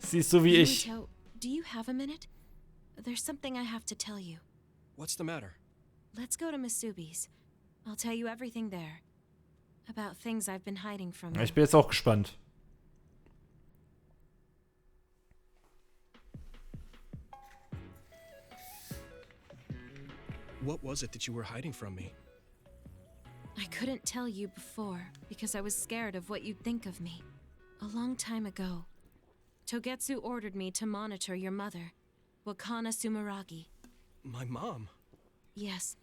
Sie ist so wie ich. Yuito, do you have a minute? There's something I have to tell you. What's the matter? Let's go to Masubi's. I'll tell you everything there. About things I've been hiding from you. Ich bin jetzt auch gespannt. What was it that you were hiding from me? I couldn't tell you before because I was scared of what you'd think of me. A long time ago, Togetsu ordered me to monitor your mother, Wakana Sumeragi. My mom? Yes.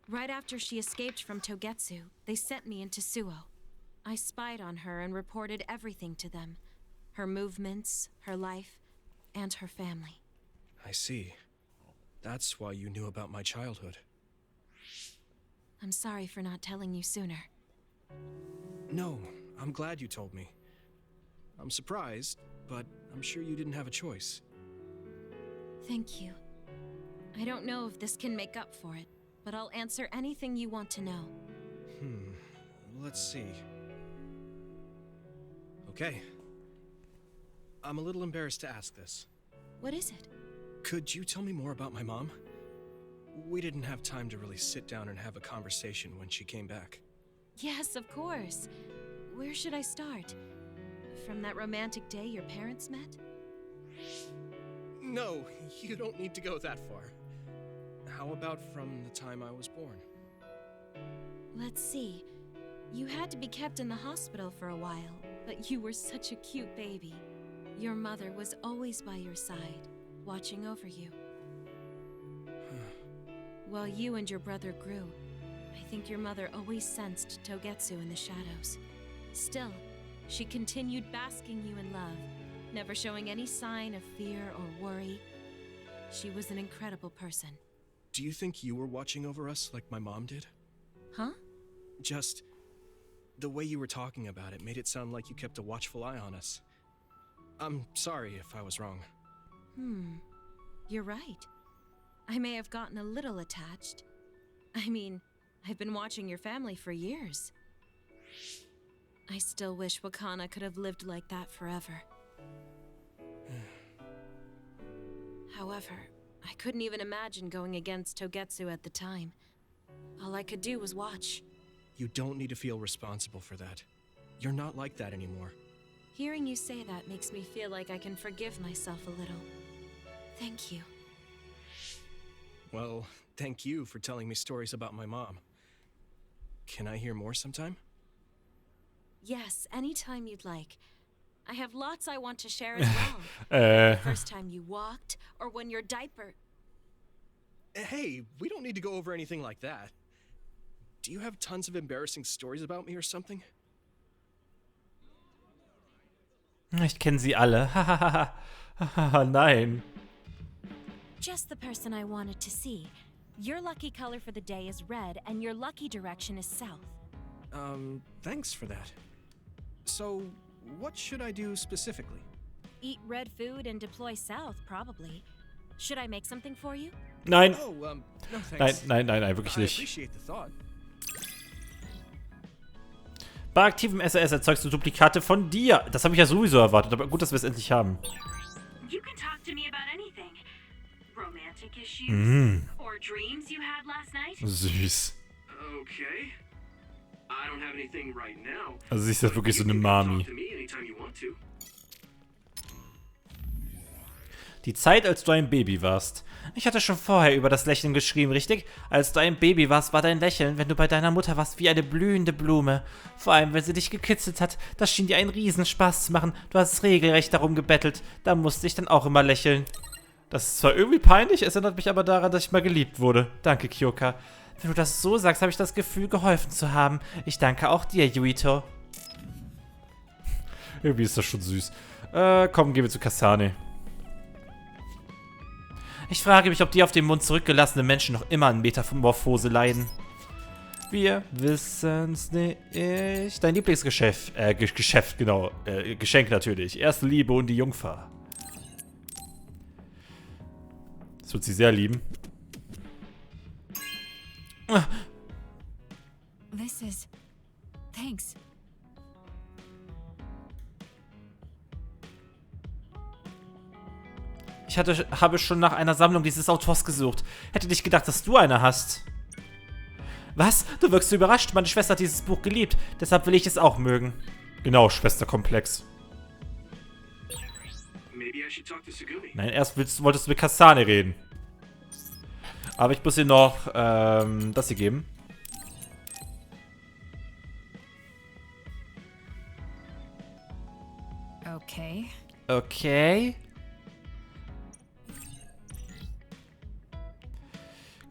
Right after she escaped from Togetsu, they sent me into Suo. I spied on her and reported everything to them. Her movements, her life, and her family. I see. That's why you knew about my childhood. I'm sorry for not telling you sooner. No, I'm glad you told me. I'm surprised, but I'm sure you didn't have a choice. Thank you. I don't know if this can make up for it, but I'll answer anything you want to know. Let's see. Okay. I'm a little embarrassed to ask this. What is it? Could you tell me more about my mom? We didn't have time to really sit down and have a conversation when she came back. Yes, of course. Where should I start? From that romantic day your parents met? No, you don't need to go that far. How about from the time I was born? Let's see. You had to be kept in the hospital for a while, but you were such a cute baby. Your mother was always by your side, watching over you. While you and your brother grew, I think your mother always sensed Togetsu in the shadows. Still, she continued basking you in love, never showing any sign of fear or worry. She was an incredible person. Do you think you were watching over us like my mom did? Huh? Just the way you were talking about it made it sound like you kept a watchful eye on us. I'm sorry if I was wrong. You're right. I may have gotten a little attached. I mean, I've been watching your family for years. I still wish Wakana could have lived like that forever. However, I couldn't even imagine going against Togetsu at the time. All I could do was watch. You don't need to feel responsible for that. You're not like that anymore. Hearing you say that makes me feel like I can forgive myself a little. Thank you. Well, thank you for telling me stories about my mom. Can I hear more sometime? Yes, anytime you'd like. I have lots I want to share as well. The first time you walked, or when your diaper... Hey, we don't need to go over anything like that. Do you have tons of embarrassing stories about me or something? Ich kenne sie alle. Nein. Just the person I wanted to see. Your lucky color for the day is red, and your lucky direction is south. Thanks for that. So, what should I do specifically? Eat red food and deploy south, probably. Should I make something for you? Nein. Oh, no thanks. Nein, wirklich I nicht. appreciate the thought. Bei aktivem SRS erzeugst du Duplikate von dir. Das habe ich ja sowieso erwartet, aber gut, dass wir es endlich haben. You can talk to me about anything. Romantic issues or dreams you had last night. Süß. Okay. I don't have anything right now. Also sie ist ja wirklich so eine Mami. Talk to me anytime you want to. Die Zeit, als du ein Baby warst. Ich hatte schon vorher über das Lächeln geschrieben, richtig? Als du ein Baby warst, war dein Lächeln, wenn du bei deiner Mutter warst, wie eine blühende Blume. Vor allem, wenn sie dich gekitzelt hat. Das schien dir einen Riesenspaß zu machen. Du hast regelrecht darum gebettelt. Da musste ich dann auch immer lächeln. Das ist zwar irgendwie peinlich, es erinnert mich aber daran, dass ich mal geliebt wurde. Danke, Kyoka. Wenn du das so sagst, habe ich das Gefühl, geholfen zu haben. Ich danke auch dir, Yuito. Irgendwie ist das schon süß. Komm, gehen wir zu Kasane. Ich frage mich, ob die auf dem Mund zurückgelassenen Menschen noch immer an Metamorphose leiden. Wir wissen's nicht. Dein Lieblingsgeschäft, Geschäft, genau. Geschenk natürlich. Erste Liebe und die Jungfer. Das wird sie sehr lieben. This is... Thanks. Ich habe schon nach einer Sammlung dieses Autors gesucht. Hätte nicht gedacht, dass du eine hast. Was? Du wirkst so überrascht. Meine Schwester hat dieses Buch geliebt. Deshalb will ich es auch mögen. Genau, Schwesterkomplex. Maybe I should talk to Sugumi. Nein, erst wolltest du mit Kasane reden. Aber ich muss ihr noch das hier geben. Okay. Okay.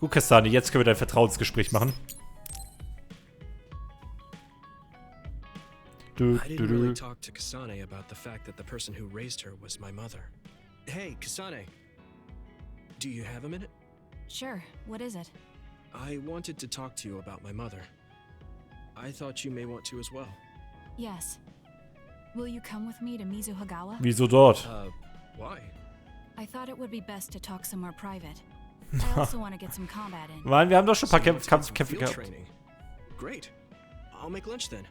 Gut, Kasane, jetzt können wir dein Vertrauensgespräch machen. I didn't really talk to Kasane about the fact that the person who raised her was my mother. Hey, Kasane. Do you have a minute? Sure. What is it? I wanted to talk to you about my mother. I thought you may want to as well. Yes. Will you come with me to Mizuhagawa? Wieso dort? Why? I thought it would be best to talk somewhere private. I also want to get some combat in. Mann, wir haben doch schon ein paar So let's get some Kämpfe field gehabt. training. Great. I'll make lunch then.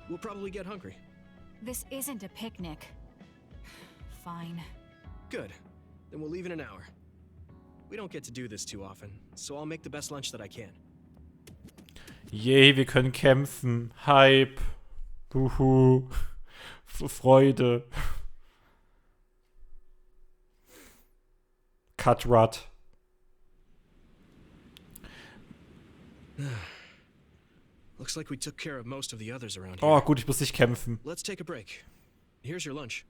We'll probably get hungry. This isn't a picnic. Fine. Good. Then we'll leave in an hour. We don't get to do this too often, so I'll make the best lunch that I can. Yay, wir können kämpfen. Hype. Huhu. Freude. Cut Rut. Looks like we took care of most of the others around here. Oh, gut, ich muss nicht kämpfen. Let's take a break. Here's your lunch.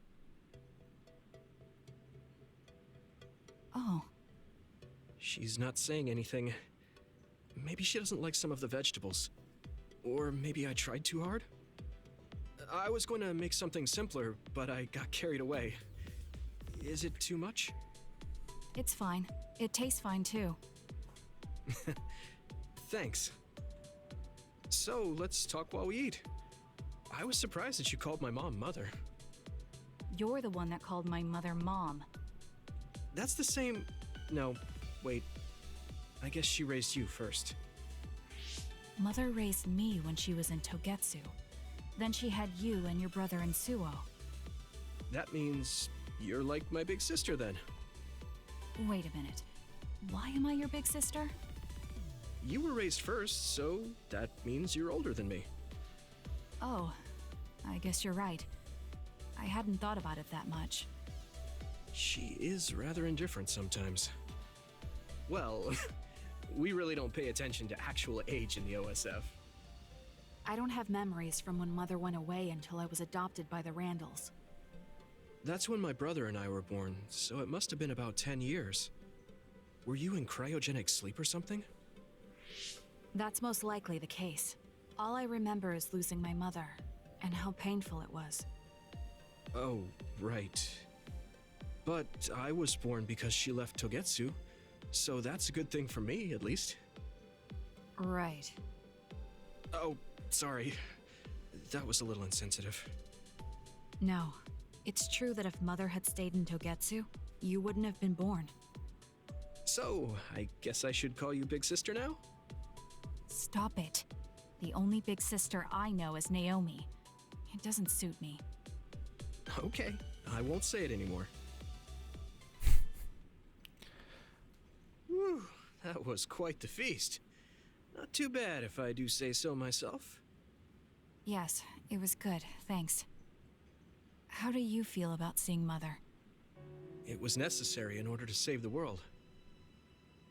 Oh. She's not saying anything. Maybe she doesn't like some of the vegetables. Or maybe I tried too hard? I was going to make something simpler, but I got carried away. Is it too much? It's fine. It tastes fine too. Thanks. So, let's talk while we eat. I was surprised that you called my mom Mother. You're the one that called my mother Mom. That's the same... No, wait. I guess she raised you first. Mother raised me when she was in Togetsu. Then she had you and your brother in Suo. That means you're like my big sister then. Wait a minute. Why am I your big sister? You were raised first, so that means you're older than me. Oh, I guess you're right. I hadn't thought about it that much. She is rather indifferent sometimes. Well, we really don't pay attention to actual age in the OSF. I don't have memories from when Mother went away until I was adopted by the Randalls. That's when my brother and I were born, so it must have been about 10 years. Were you in cryogenic sleep or something? That's most likely the case. All I remember is losing my mother, and how painful it was. Oh, right. But I was born because she left Togetsu, so that's a good thing for me, at least. Right. Oh, sorry. That was a little insensitive. No. It's true that if Mother had stayed in Togetsu, you wouldn't have been born. So, I guess I should call you Big Sister now? Stop it. The only big sister I know is Naomi. It doesn't suit me. Okay, I won't say it anymore. Whew, that was quite the feast. Not too bad if I do say so myself. Yes, it was good, thanks. How do you feel about seeing Mother? It was necessary in order to save the world.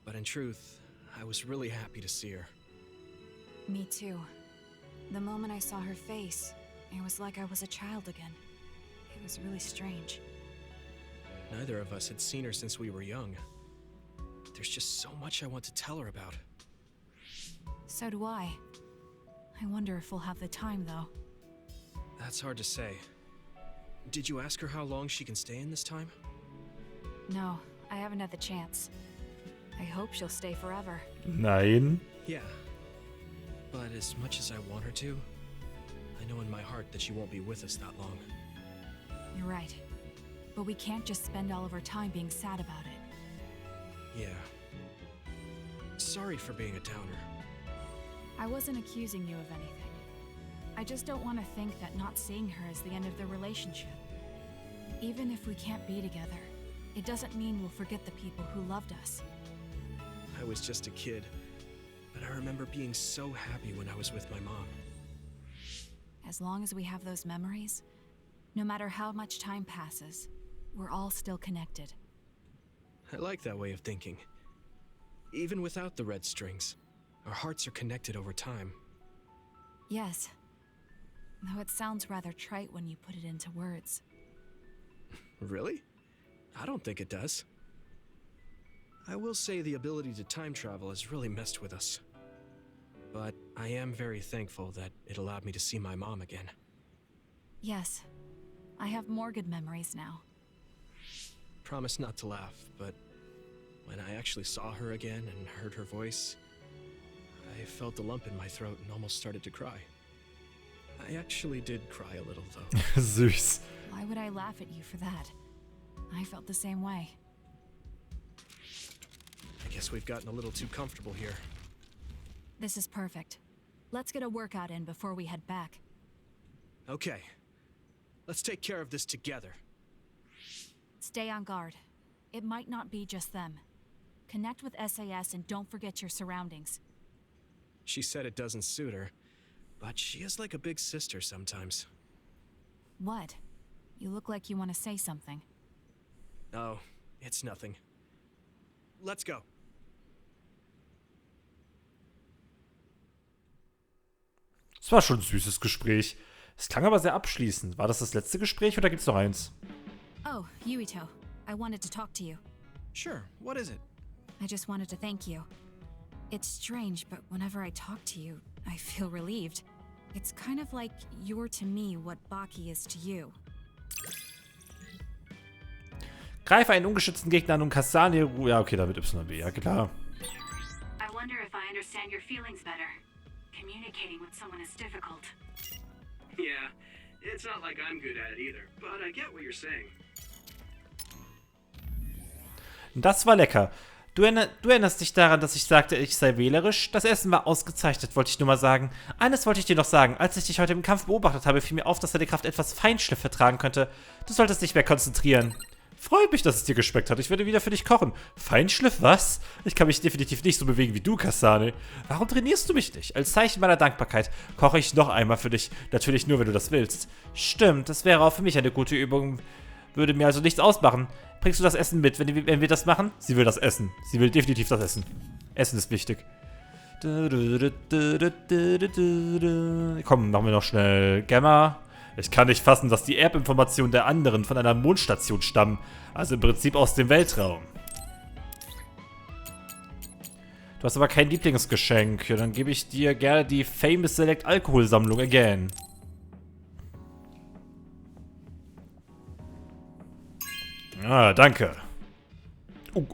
But in truth, I was really happy to see her. Me too. The moment I saw her face, it was like I was a child again. It was really strange. Neither of us had seen her since we were young. There's just so much I want to tell her about. So do I. I wonder if we'll have the time, though. That's hard to say. Did you ask her how long she can stay in this time? No, I haven't had the chance. I hope she'll stay forever. Nein. Yeah. But as much as I want her to, I know in my heart that she won't be with us that long. You're right. But we can't just spend all of our time being sad about it. Yeah. Sorry for being a downer. I wasn't accusing you of anything. I just don't want to think that not seeing her is the end of the relationship. Even if we can't be together, it doesn't mean we'll forget the people who loved us. I was just a kid, but I remember being so happy when I was with my mom. As long as we have those memories, no matter how much time passes, we're all still connected. I like that way of thinking. Even without the red strings, our hearts are connected over time. Yes. Though it sounds rather trite when you put it into words. Really? I don't think it does. I will say the ability to time travel has really messed with us. But I am very thankful that it allowed me to see my mom again. Yes. I have more good memories now. Promise not to laugh, but when I actually saw her again and heard her voice, I felt a lump in my throat and almost started to cry. I actually did cry a little, though. Süß. Why would I laugh at you for that? I felt the same way. I guess we've gotten a little too comfortable here. This is perfect. Let's get a workout in before we head back. Okay. Let's take care of this together. Stay on guard. It might not be just them. Connect with SAS and don't forget your surroundings. She said it doesn't suit her, but she is like a big sister sometimes. What? You look like you want to say something. Oh, it's nothing. Let's go. Es war schon ein süßes Gespräch. Es klang aber sehr abschließend. War das letzte Gespräch oder gibt's noch eins? Oh, Yuito. I wanted to talk to you. Sure, what is it? I just wanted to thank you. It's strange, but whenever I talk to you, I feel relieved. It's kind of like you're to me what Baki is to you. Greife einen ungeschützten Gegner an und Kasane... Ja, okay, da mit YB. Ja, klar. I wonder if I understand your feelings better. Communicating with someone is difficult. Yeah, it's not like I'm good at it either, but I get what you're saying. Das war lecker. Du erinnerst dich daran, dass ich sagte, ich sei wählerisch? Das Essen war ausgezeichnet, wollte ich nur mal sagen. Eines wollte ich dir noch sagen. Als ich dich heute im Kampf beobachtet habe, fiel mir auf, dass deine Kraft etwas Feinschliff vertragen könnte. Du solltest dich mehr konzentrieren. Freut mich, dass es dir geschmeckt hat. Ich werde wieder für dich kochen. Feinschliff, was? Ich kann mich definitiv nicht so bewegen wie du, Kasane. Warum trainierst du mich nicht? Als Zeichen meiner Dankbarkeit koche ich noch einmal für dich. Natürlich nur, wenn du das willst. Stimmt, das wäre auch für mich eine gute Übung. Würde mir also nichts ausmachen. Bringst du das Essen mit, wenn wir das machen? Sie will das essen. Sie will definitiv das essen. Essen ist wichtig. Komm, machen wir noch schnell Gamma. Ich kann nicht fassen, dass die Erbinformationen der anderen von einer Mondstation stammen. Also im Prinzip aus dem Weltraum. Du hast aber kein Lieblingsgeschenk. Ja, dann gebe ich dir gerne die Famous Select Alkoholsammlung again. Ah, danke. I'm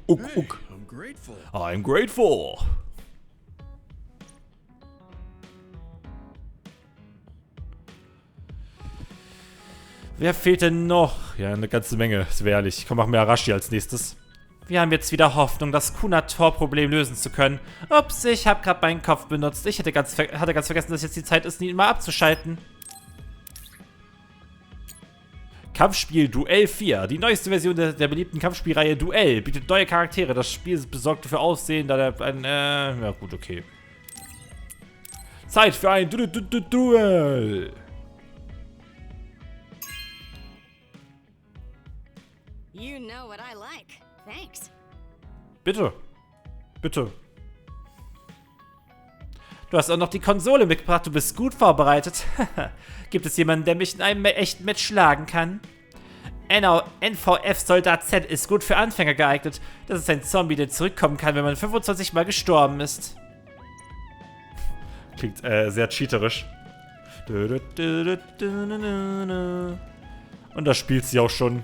grateful. I'm grateful. Wer fehlt denn noch? Ja, eine ganze Menge, ist ehrlich. Komm, machen wir Arashi als nächstes. Wir haben jetzt wieder Hoffnung, das Kuna-Tor-Problem lösen zu können. Ups, ich habe gerade meinen Kopf benutzt. Ich hatte ganz vergessen, dass jetzt die Zeit ist, ihn mal abzuschalten. Kampfspiel Duell 4. Die neueste Version der beliebten Kampfspielreihe Duell bietet neue Charaktere. Das Spiel besorgt für Aussehen, da ja gut, okay. Zeit für ein Duell. You know what I like. Thanks. Bitte. Bitte. Du hast auch noch die Konsole mitgebracht. Du bist gut vorbereitet. Gibt es jemanden, der mich in einem echten Match schlagen kann? NVF-Soldat Z ist gut für Anfänger geeignet. Das ist ein Zombie, der zurückkommen kann, wenn man 25 Mal gestorben ist. Klingt sehr cheaterisch. Und da spielt sie auch schon.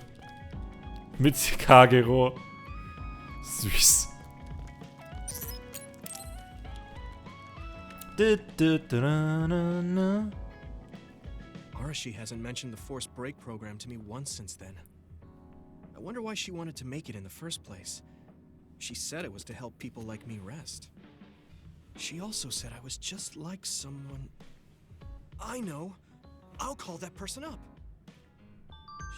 Mit Kagero. Süß. Arashi hasn't mentioned the forced break program to me once since then. I wonder why she wanted to make it in the first place. She said it was to help people like me rest. She also said I was just like someone... I know! I'll call that person up!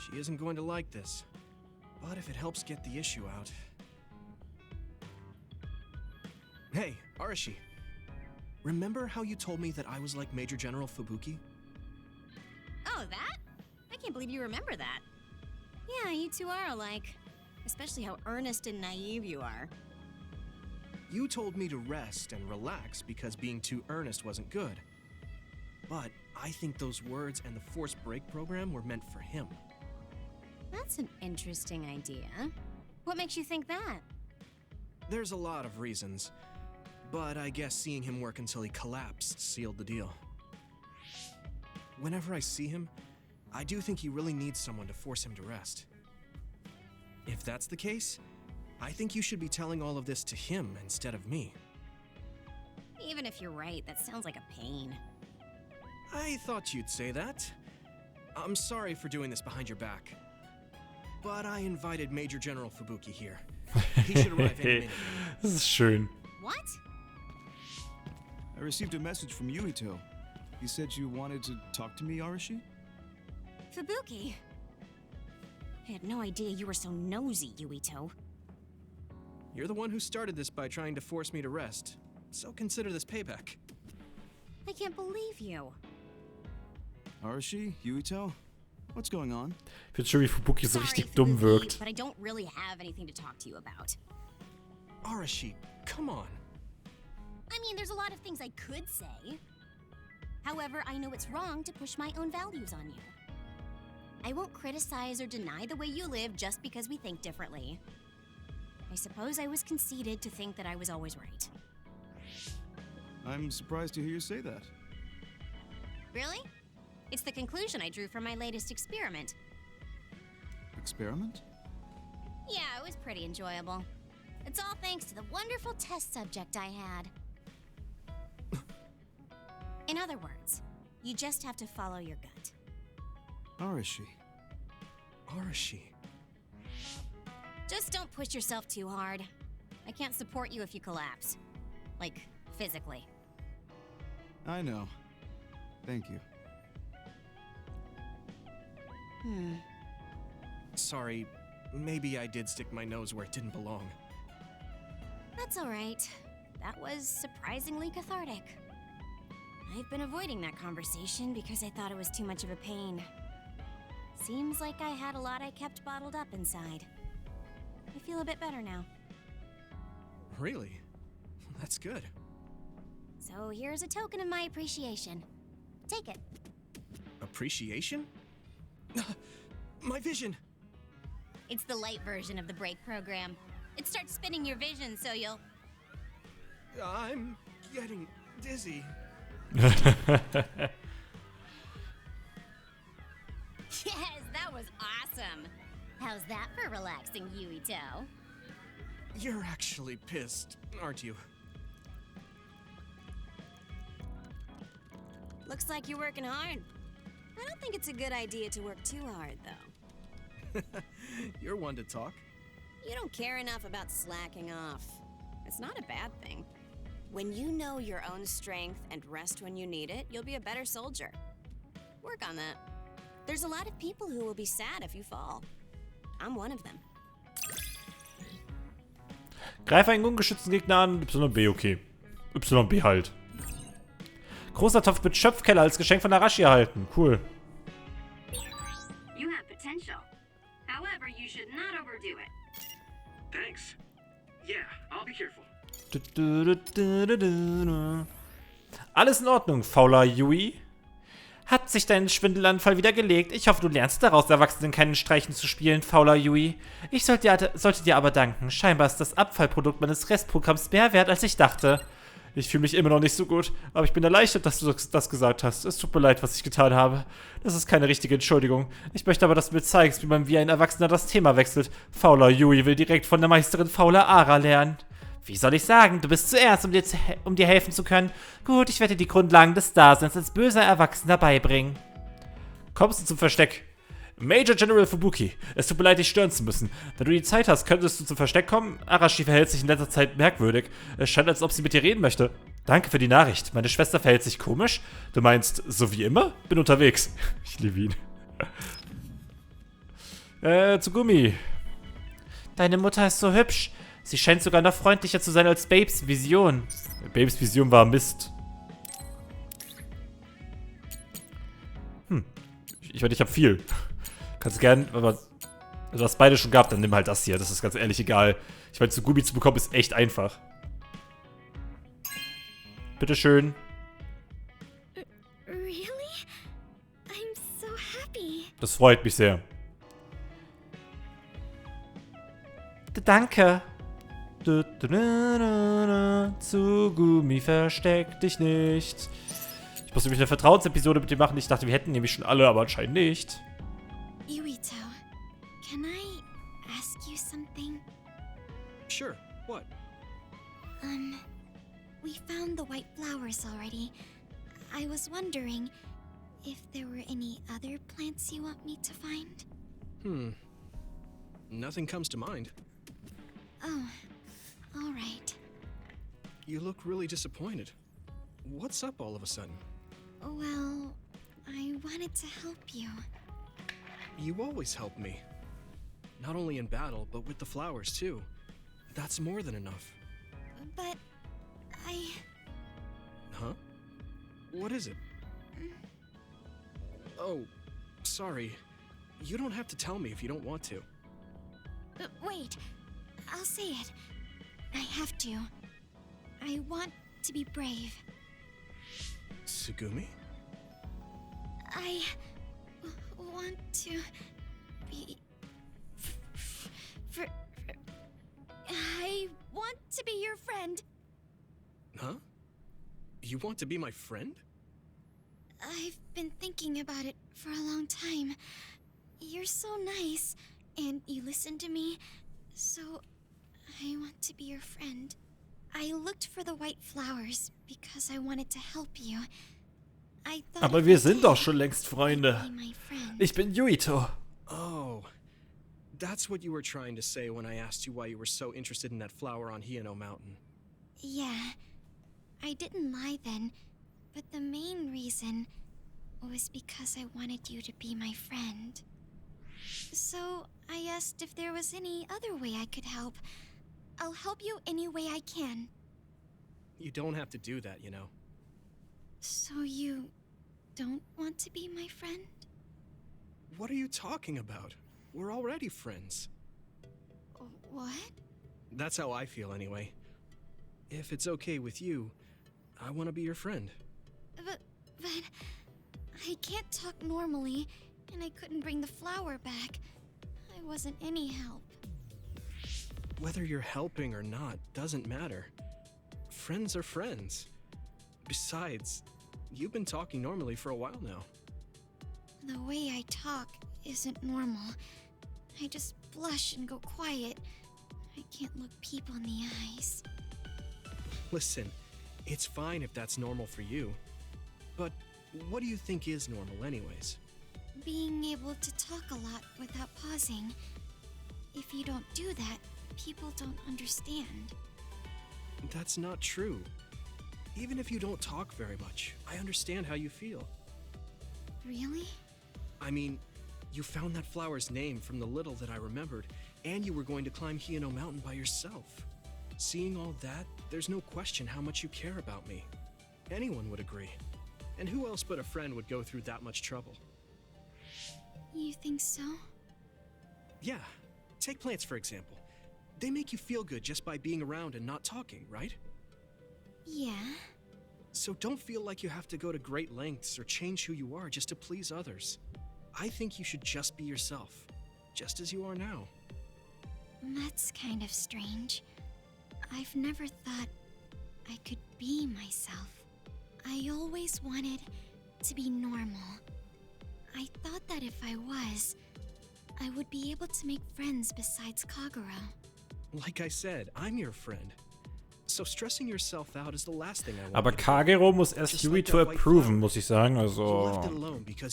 She isn't going to like this. But if it helps get the issue out. Hey, Arashi. Remember how you told me that I was like Major General Fubuki? Oh, that? I can't believe you remember that. Yeah, you two are alike. Especially how earnest and naive you are. You told me to rest and relax because being too earnest wasn't good. But I think those words and the forced break program were meant for him. That's an interesting idea. What makes you think that? There's a lot of reasons, but I guess seeing him work until he collapsed sealed the deal. Whenever I see him, I do think he really needs someone to force him to rest. If that's the case, I think you should be telling all of this to him instead of me. Even if you're right, that sounds like a pain. I thought you'd say that. I'm sorry for doing this behind your back. But I invited Major General Fubuki here. He should arrive any minute. Das ist schön. What? I received a message from Yuito. He said you wanted to talk to me, Arashi? Fubuki? I had no idea you were so nosy, Yuito. You're the one who started this by trying to force me to rest, so consider this payback. I can't believe you. Arashi? Yuito? What's going on? Ich finde schon, wie Fubuki so Sorry, richtig dumm Fubuki, wirkt. but I don't really have anything to talk to you about. Arashi, come on. I mean, there's a lot of things I could say. However, I know it's wrong to push my own values on you. I won't criticize or deny the way you live just because we think differently. I suppose I was conceited to think that I was always right. I'm surprised to hear you say that. Really? It's the conclusion I drew from my latest experiment. Experiment? Yeah, it was pretty enjoyable. It's all thanks to the wonderful test subject I had. In other words, you just have to follow your gut. Arashi. Arashi. Just don't push yourself too hard. I can't support you if you collapse. Like, physically. I know. Thank you. Sorry, maybe I did stick my nose where it didn't belong. That's alright. That was surprisingly cathartic. I've been avoiding that conversation because I thought it was too much of a pain. Seems like I had a lot I kept bottled up inside. I feel a bit better now. Really? That's good. So here's a token of my appreciation. Take it. Appreciation? My vision! It's the light version of the break program. It starts spinning your vision so you'll... I'm getting dizzy. Yes, that was awesome. How's that for relaxing, Yuito? You're actually pissed, aren't you? Looks like you're working hard. I don't think it's a good idea to work too hard, though. You're one to talk. You don't care enough about slacking off. It's not a bad thing. When you know your own strength and rest when you need it, you'll be a better soldier. Work on that. There's a lot of people who will be sad if you fall. I'm one of them. Greife einen ungeschützten Gegner an. YB, okay. YB halt. Großer Topf mit Schöpfkeller als Geschenk von Arashi erhalten. Cool. You have potential. However, you should not overdo it. Thanks. Yeah, I'll be careful. Alles in Ordnung, fauler Yui. Hat sich dein Schwindelanfall wieder gelegt? Ich hoffe, du lernst daraus, Erwachsenen keinen Streichen zu spielen, fauler Yui. Ich sollte dir aber danken. Scheinbar ist das Abfallprodukt meines Restprogramms mehr wert, als ich dachte. Ich fühle mich immer noch nicht so gut, aber ich bin erleichtert, dass du das gesagt hast. Es tut mir leid, was ich getan habe. Das ist keine richtige Entschuldigung. Ich möchte aber, dass du mir zeigst, wie man wie ein Erwachsener das Thema wechselt. Fauler Yui will direkt von der Meisterin fauler Ara lernen. Wie soll ich sagen? Du bist zuerst, um dir helfen zu können. Gut, ich werde dir die Grundlagen des Daseins als böser Erwachsener beibringen. Kommst du zum Versteck? Major General Fubuki, es tut mir leid, dich stören zu müssen. Wenn du die Zeit hast, könntest du zum Versteck kommen? Arashi verhält sich in letzter Zeit merkwürdig. Es scheint, als ob sie mit dir reden möchte. Danke für die Nachricht. Meine Schwester verhält sich komisch? Du meinst, so wie immer? Bin unterwegs. Ich liebe ihn. Zu Gummi. Deine Mutter ist so hübsch. Sie scheint sogar noch freundlicher zu sein als Babes Vision. Babes Vision war Mist. Ich meine, ich habe viel. Kannst gern, aber du hast beide schon gehabt, dann nimm halt das hier. Das ist ganz ehrlich egal. Ich meine, Tsugumi zu bekommen ist echt einfach. Bitteschön. Really? I'm so happy. Das freut mich sehr. Danke. Tsugumi, versteck dich nicht. Ich musste nämlich eine Vertrauensepisode mit dir machen. Ich dachte, wir hätten nämlich schon alle, aber anscheinend nicht. Yuito, can I ask you something? Sure, what? We found the white flowers already. I was wondering if there were any other plants you want me to find? Nothing comes to mind. Oh, all right. You look really disappointed. What's up all of a sudden? Well, I wanted to help you. You always help me. Not only in battle, but with the flowers too. That's more than enough. But Huh? What is it? Oh, sorry. You don't have to tell me if you don't want to. Wait, I'll say it. I have to. I want to be brave. Tsugumi? I want to be... I want to be your friend. Huh? You want to be my friend? I've been thinking about it for a long time. You're so nice, and you listen to me, so I want to be your friend. I looked for the white flowers because I wanted to help you. I thought Aber if wir I sind did, doch schon längst Freunde. you'd be my friend. Ich bin Yuito. Oh, that's what you were trying to say when I asked you why you were so interested in that flower on Hiyano Mountain. Yeah, I didn't lie then, but the main reason was because I wanted you to be my friend. So I asked if there was any other way I could help. I'll help you any way I can. You don't have to do that, you know. So you don't want to be my friend? What are you talking about? We're already friends. What? That's how I feel anyway. If it's okay with you, I want to be your friend. But I can't talk normally, and I couldn't bring the flower back. I wasn't any help. Whether you're helping or not doesn't matter. Friends are friends. Besides, you've been talking normally for a while now. The way I talk isn't normal. I just blush and go quiet. I can't look people in the eyes. Listen, it's fine if that's normal for you. But what do you think is normal anyways? Being able to talk a lot without pausing. If you don't do that, people don't understand. That's not true. Even if you don't talk very much, I understand how you feel. Really? I mean, you found that flower's name from the little that I remembered, and you were going to climb Hiyano Mountain by yourself. Seeing all that, there's no question how much you care about me. Anyone would agree. And who else but a friend would go through that much trouble? You think so? Yeah. Take plants, for example. They make you feel good just by being around and not talking, right? Yeah. So don't feel like you have to go to great lengths or change who you are just to please others. I think you should just be yourself, just as you are now. That's kind of strange. I've never thought I could be myself. I always wanted to be normal. I thought that if I was, I would be able to make friends besides Kagura. Like I said, I'm your friend. So stressing yourself out is the last thing I want. Aber Kagero muss erst Yuito approven, muss ich sagen. Also,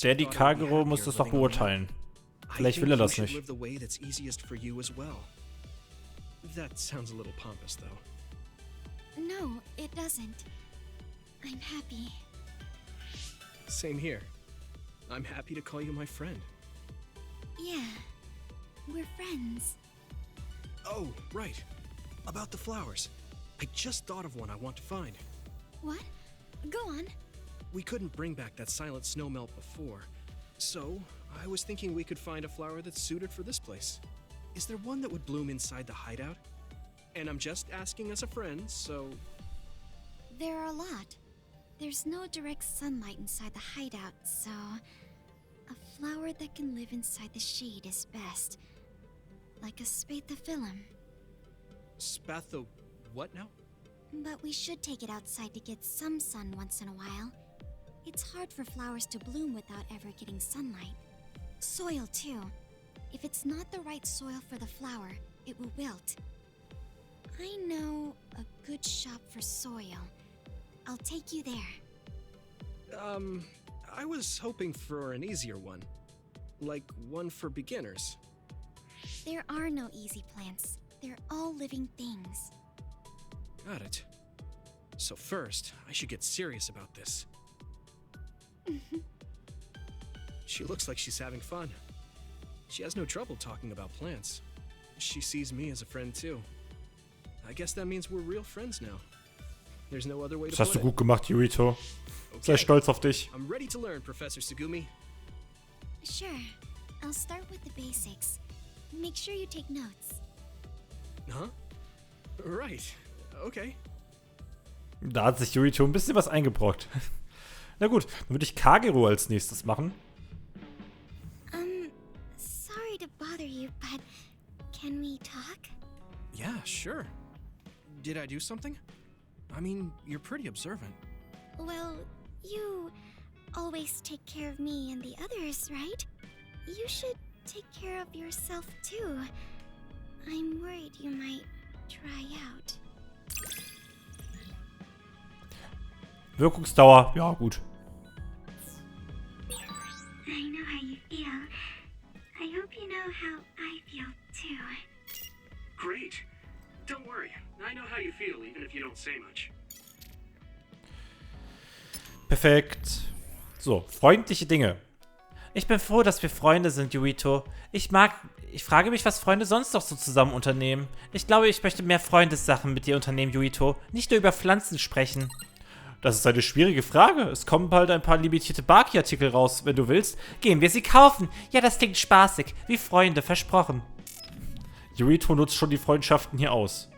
Daddy Kagero muss das doch beurteilen. Vielleicht will er das nicht. That sounds a little pompous, though. No, it doesn't. I'm happy. Same here. I'm happy to call you my friend. Yeah, we're friends. Oh, right. About the flowers. I just thought of one I want to find. What? Go on. We couldn't bring back that silent snowmelt before, so I was thinking we could find a flower that's suited for this place. Is there one that would bloom inside the hideout? And I'm just asking as a friend, so... There are a lot. There's no direct sunlight inside the hideout, so... A flower that can live inside the shade is best. Like a spathiphyllum. Spatho... what now? But we should take it outside to get some sun once in a while. It's hard for flowers to bloom without ever getting sunlight. Soil, too. If it's not the right soil for the flower, it will wilt. I know a good shop for soil. I'll take you there. I was hoping for an easier one. Like one for beginners. There are no easy plants. They're all living things. Got it. So first, I should get serious about this. She looks like she's having fun. She has no trouble talking about plants. She sees me as a friend too. I guess that means we're real friends now. There's no other way to Das hast put du gut gemacht, Yuito. Sei Okay. stolz auf dich. I'm ready to learn, Professor Sugumi. Sure. I'll start with the basics. Make sure you take notes. Huh? Right. Okay. Da hat sich Yuito ein bisschen was eingebrockt. Na gut, dann würde ich Kagero als nächstes machen. Sorry to bother you, but can we talk? Yeah, sure. Did I do something? I mean, you're pretty observant. Well, you always take care of me and the others, right? You should take care of yourself too. I'm worried you might try out. Wirkungsdauer, ja gut. I know how you feel. I hope you know how I feel too. Great. Don't worry. I know how you feel, even if you don't say much. Perfekt. So, freundliche Dinge. Ich bin froh, dass wir Freunde sind, Yuito. Ich frage mich, was Freunde sonst noch so zusammen unternehmen. Ich glaube, ich möchte mehr Freundessachen mit dir unternehmen, Yuito. Nicht nur über Pflanzen sprechen. Das ist eine schwierige Frage. Es kommen bald ein paar limitierte Baki-Artikel raus. Wenn du willst, gehen wir sie kaufen. Ja, das klingt spaßig. Wie Freunde, versprochen. Yuito nutzt schon die Freundschaften hier aus.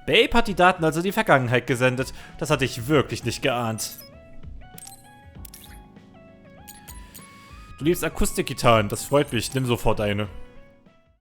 Babe hat die Daten also in die Vergangenheit gesendet. Das hatte ich wirklich nicht geahnt. Du liebst Akustikgitarren, das freut mich. Nimm sofort eine.